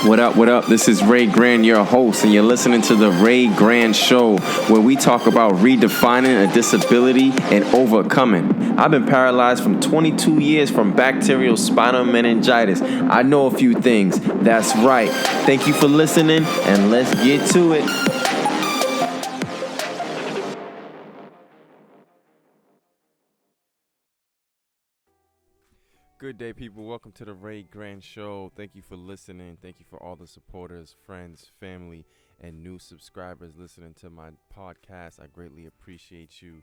What up, what up? This is Ray Grand, your host, and you're listening to The Ray Grand Show, where we talk about redefining a disability and overcoming. I've been paralyzed from 22 years from bacterial spinal meningitis. I know a few things. That's right. Thank you for listening, and let's get to it. Good day, people. Welcome to the Ray Grand Show. Thank you for listening. Thank you for all the supporters, friends, family, and new subscribers listening to my podcast. I greatly appreciate you.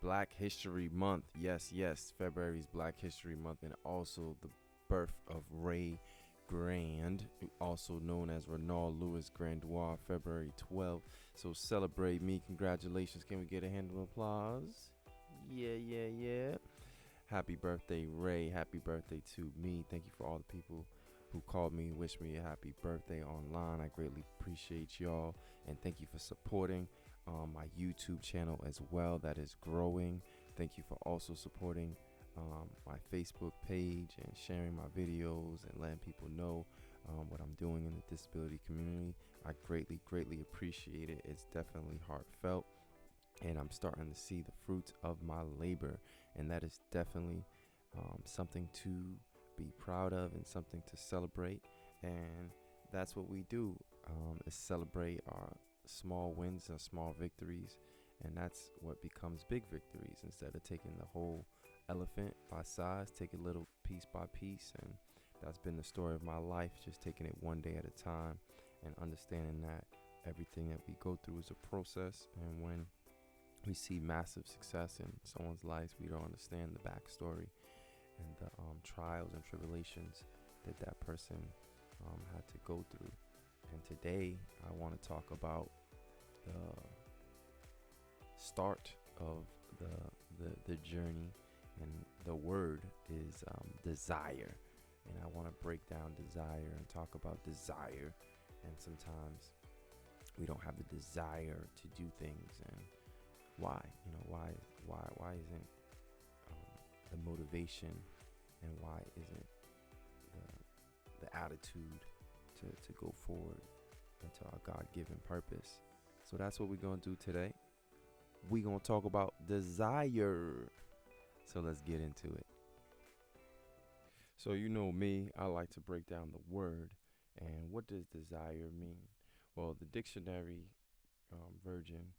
Black History Month. Yes. February is Black History Month, and also the birth of Ray Grand, also known as Renaud Louis Grandoit, February 12th. So celebrate me. Congratulations. Can we get a hand of applause? Yeah. Happy birthday, Ray. Happy birthday to me. Thank you for all the people who called me, wished me a happy birthday online. I greatly appreciate y'all. And thank you for supporting my YouTube channel as well. That is growing. Thank you for also supporting my Facebook page and sharing my videos and letting people know what I'm doing in the disability community. I greatly appreciate it. It's definitely heartfelt. And I'm starting to see the fruits of my labor. And that is definitely something to be proud of and something to celebrate. And that's what we do, is celebrate our small wins and small victories. And that's what becomes big victories. Instead of taking the whole elephant by size, take it little piece by piece. And that's been the story of my life, just taking it one day at a time and understanding that everything that we go through is a process. And when we see massive success in someone's life, we don't understand the backstory and the trials and tribulations that person had to go through. And today I want to talk about the start of the journey, and the word is desire. And I want to break down desire and talk about desire. And sometimes we don't have the desire to do things, and why isn't the motivation, and why isn't the attitude to go forward into our God-given purpose? So that's what we're going to do today. We're going to talk about desire. So let's get into it. So you know me, I like to break down the word. And what does desire mean? Well, the dictionary version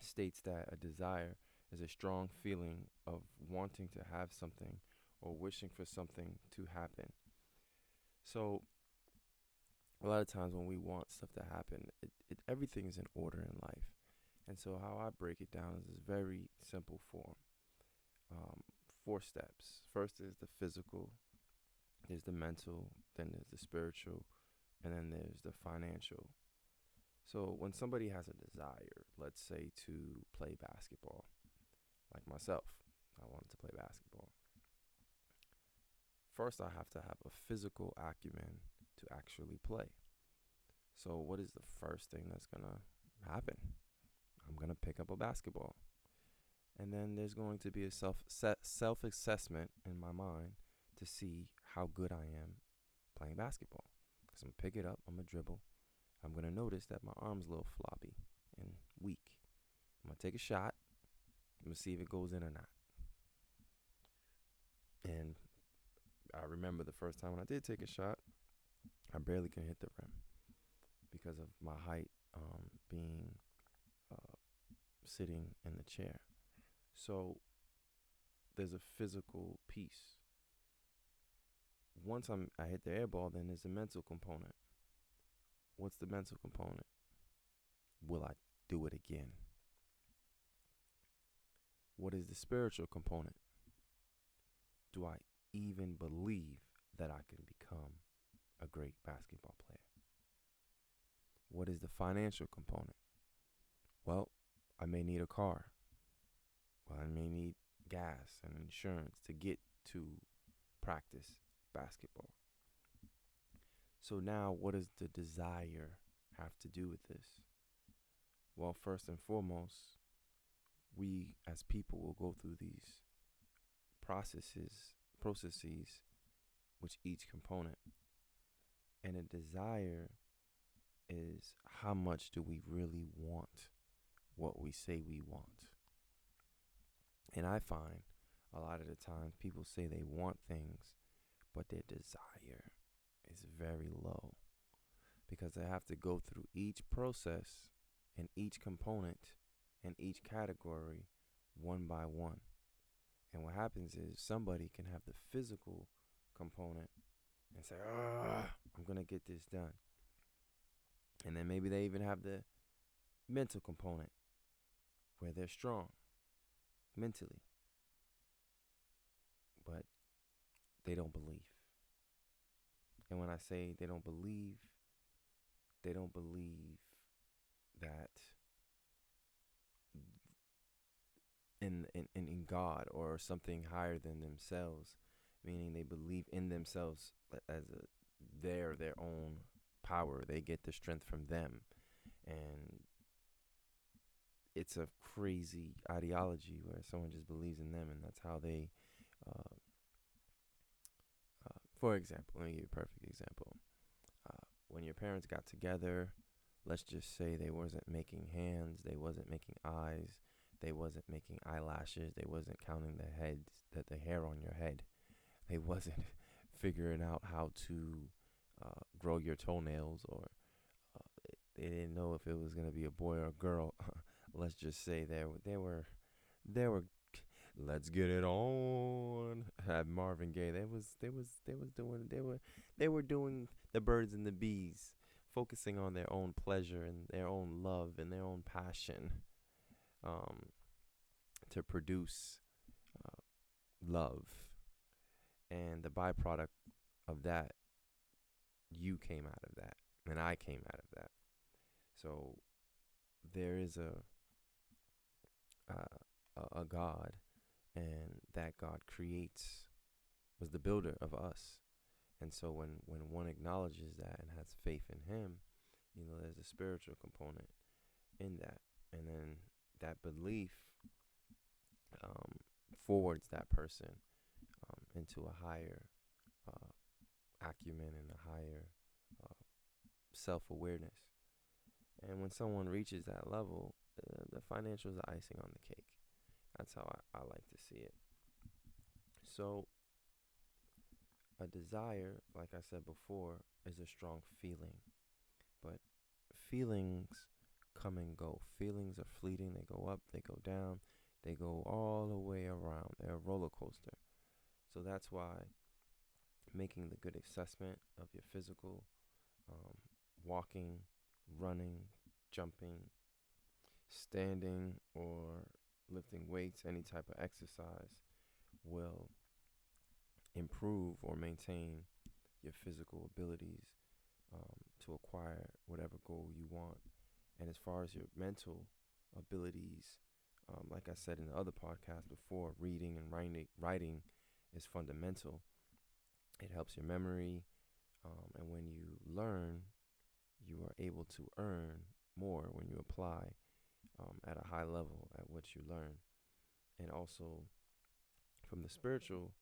states that a desire is a strong feeling of wanting to have something or wishing for something to happen. So a lot of times when we want stuff to happen, everything is in order in life. And so how I break it down is this very simple form. 4 steps. First is the physical, there's the mental, then there's the spiritual, and then there's the financial. So when somebody has a desire, let's say to play basketball, like myself, I wanted to play basketball. First, I have to have a physical acumen to actually play. So what is the first thing that's going to happen? I'm going to pick up a basketball. And then there's going to be a self-assessment in my mind to see how good I am playing basketball. Because I'm going to pick it up, I'm going to dribble. I'm going to notice that my arm's a little floppy and weak. I'm going to take a shot. I'm going to see if it goes in or not. And I remember the first time when I did take a shot, I barely can hit the rim because of my height being sitting in the chair. So there's a physical piece. Once I hit the air ball, then there's a mental component. What's the mental component? Will I do it again? What is the spiritual component? Do I even believe that I can become a great basketball player? What is the financial component? Well, I may need a car. Well, I may need gas and insurance to get to practice basketball. So now, what does the desire have to do with this? Well, first and foremost, we as people will go through these processes with each component. And a desire is how much do we really want what we say we want. And I find a lot of the times people say they want things, but their desire is very low because they have to go through each process and each component and each category one by one. And what happens is somebody can have the physical component and say, I'm going to get this done. And then maybe they even have the mental component where they're strong mentally, but they don't believe. And when I say they don't believe that in God or something higher than themselves, meaning they believe in themselves as they're their own power. They get the strength from them. And it's a crazy ideology where someone just believes in them and that's how they, for example, let me give you a perfect example. When your parents got together, let's just say they wasn't making hands, they wasn't making eyes, they wasn't making eyelashes, they wasn't counting the hair on your head. They wasn't figuring out how to grow your toenails, or they didn't know if it was gonna be a boy or a girl. Let's just say they were let's get it on. Had Marvin Gaye. They were doing the birds and the bees, focusing on their own pleasure and their own love and their own passion, to produce love. And the byproduct of that, you came out of that, and I came out of that. So there is a God, and that God was the builder of us. And so when one acknowledges that and has faith in him, there's a spiritual component in that. And then that belief forwards that person into a higher acumen and a higher self-awareness. And when someone reaches that level, the financials are icing on the cake. That's how I like to see it. So a desire, like I said before, is a strong feeling. But feelings come and go. Feelings are fleeting. They go up, they go down, they go all the way around. They're a roller coaster. So that's why making the good assessment of your physical, walking, running, jumping, standing, or lifting weights, any type of exercise will improve or maintain your physical abilities to acquire whatever goal you want. And as far as your mental abilities, like I said in the other podcast before, reading and writing is fundamental. It helps your memory, and when you learn, you are able to earn more when you apply at a high level at what you learn. And also, from the spiritual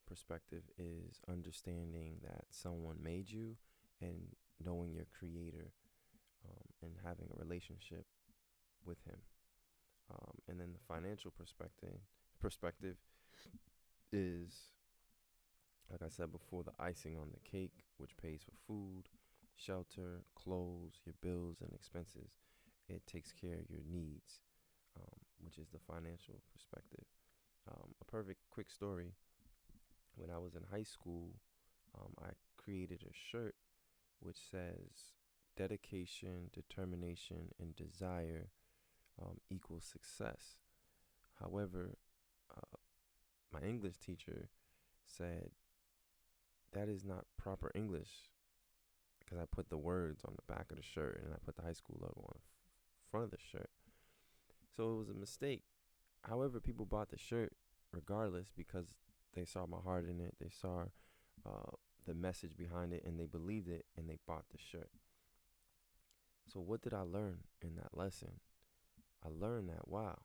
perspective, is understanding that someone made you and knowing your creator, and having a relationship with him. And then the financial perspective is, like I said before, the icing on the cake, which pays for food, shelter, clothes, your bills and expenses. It takes care of your needs, which is the financial perspective. A perfect quick story. When I was in high school, I created a shirt which says dedication, determination, and desire equals success. However, my English teacher said that is not proper English, because I put the words on the back of the shirt and I put the high school logo on the front of the shirt. So it was a mistake. However, people bought the shirt regardless because they saw my heart in it. They saw the message behind it, and they believed it, and they bought the shirt. So what did I learn in that lesson? I learned that, wow,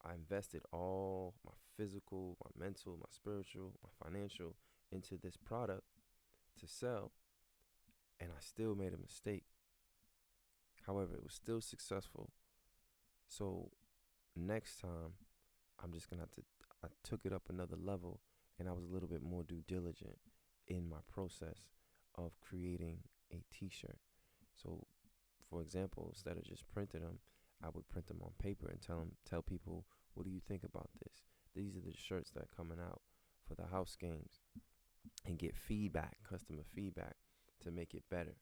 I invested all my physical, my mental, my spiritual, my financial into this product to sell, and I still made a mistake. However, it was still successful. So next time, I'm just gonna have to. I took it up another level, and I was a little bit more due diligent in my process of creating a T-shirt. So, for example, instead of just printing them, I would print them on paper and tell people, what do you think about this? These are the shirts that are coming out for the house games, and get feedback, customer feedback, to make it better.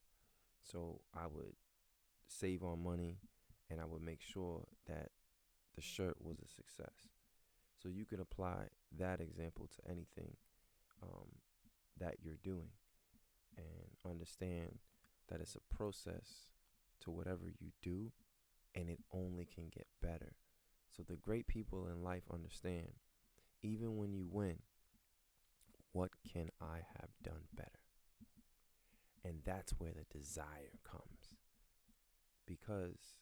So I would save on money, and I would make sure that the shirt was a success. So you can apply that example to anything that you're doing, and understand that it's a process to whatever you do, and it only can get better. So the great people in life understand, even when you win, what can I have done better? And that's where the desire comes. Because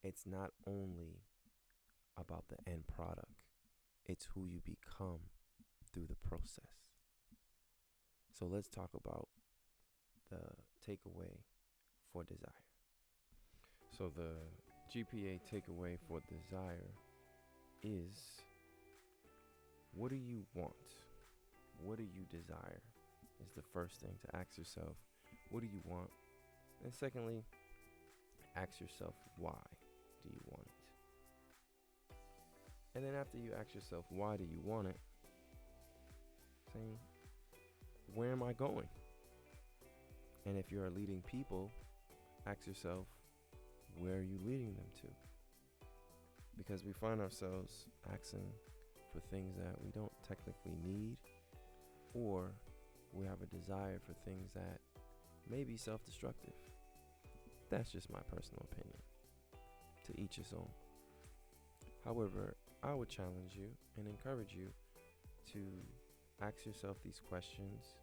it's not only about the end product, it's who you become through the process. So let's talk about the takeaway for desire. So the GPA takeaway for desire is, what do you want? What do you desire? Is the first thing to ask yourself. What do you want? And secondly, ask yourself, why do you want it? And then after you ask yourself, why do you want it? Saying, where am I going? And if you are leading people, ask yourself, where are you leading them to? Because we find ourselves asking for things that we don't technically need, or we have a desire for things that may be self-destructive. That's just my personal opinion. To each his own. However, I would challenge you and encourage you to ask yourself these questions,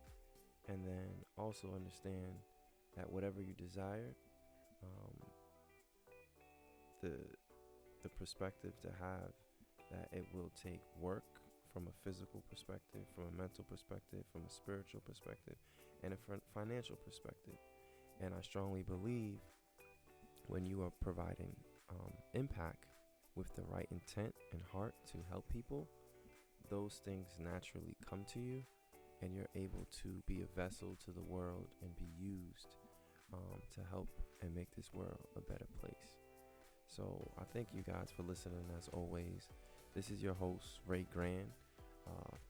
and then also understand that whatever you desire, the perspective to have that it will take work from a physical perspective, from a mental perspective, from a spiritual perspective, and a financial perspective. And I strongly believe when you are providing impact with the right intent and heart to help people, those things naturally come to you, and you're able to be a vessel to the world and be used to help and make this world a better place. So I thank you guys for listening. As always, this is your host, Ray Grand.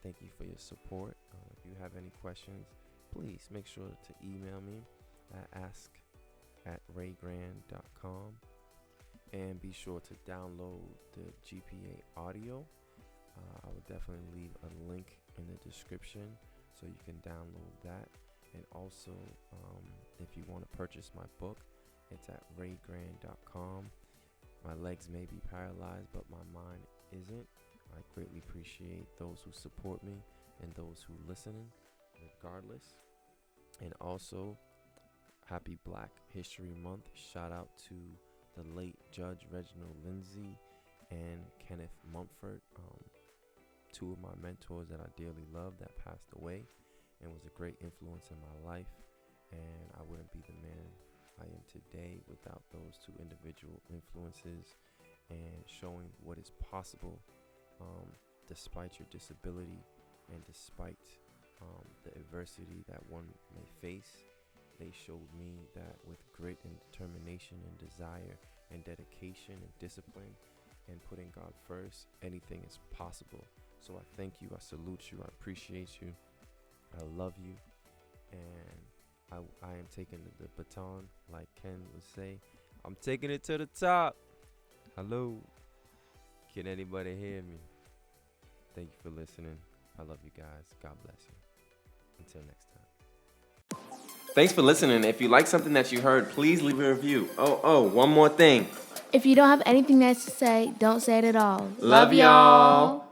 Thank you for your support. If you have any questions, please make sure to email me at ask@raygrand.com, and be sure to download the GPA audio. I will definitely leave a link in the description so you can download that. And also, if you want to purchase my book, it's at raygrand.com. My legs may be paralyzed, but my mind isn't. I greatly appreciate those who support me and those who listen, regardless. And also, happy Black History Month. Shout out to the late Judge Reginald Lindsay and Kenneth Mumford, two of my mentors that I dearly love, that passed away and was a great influence in my life. And I wouldn't be the man I am today without those two individual influences, and showing what is possible despite your disability and despite the adversity that one may face. They showed me that with grit and determination and desire and dedication and discipline and putting God first, anything is possible. So I thank you, I salute you, I appreciate you, I love you, and I am taking the baton, like Ken would say. I'm taking it to the top. Hello. Can anybody hear me? Thank you for listening. I love you guys. God bless you. Until next time. Thanks for listening. If you like something that you heard, please leave a review. Oh, one more thing. If you don't have anything nice to say, don't say it at all. Love y'all.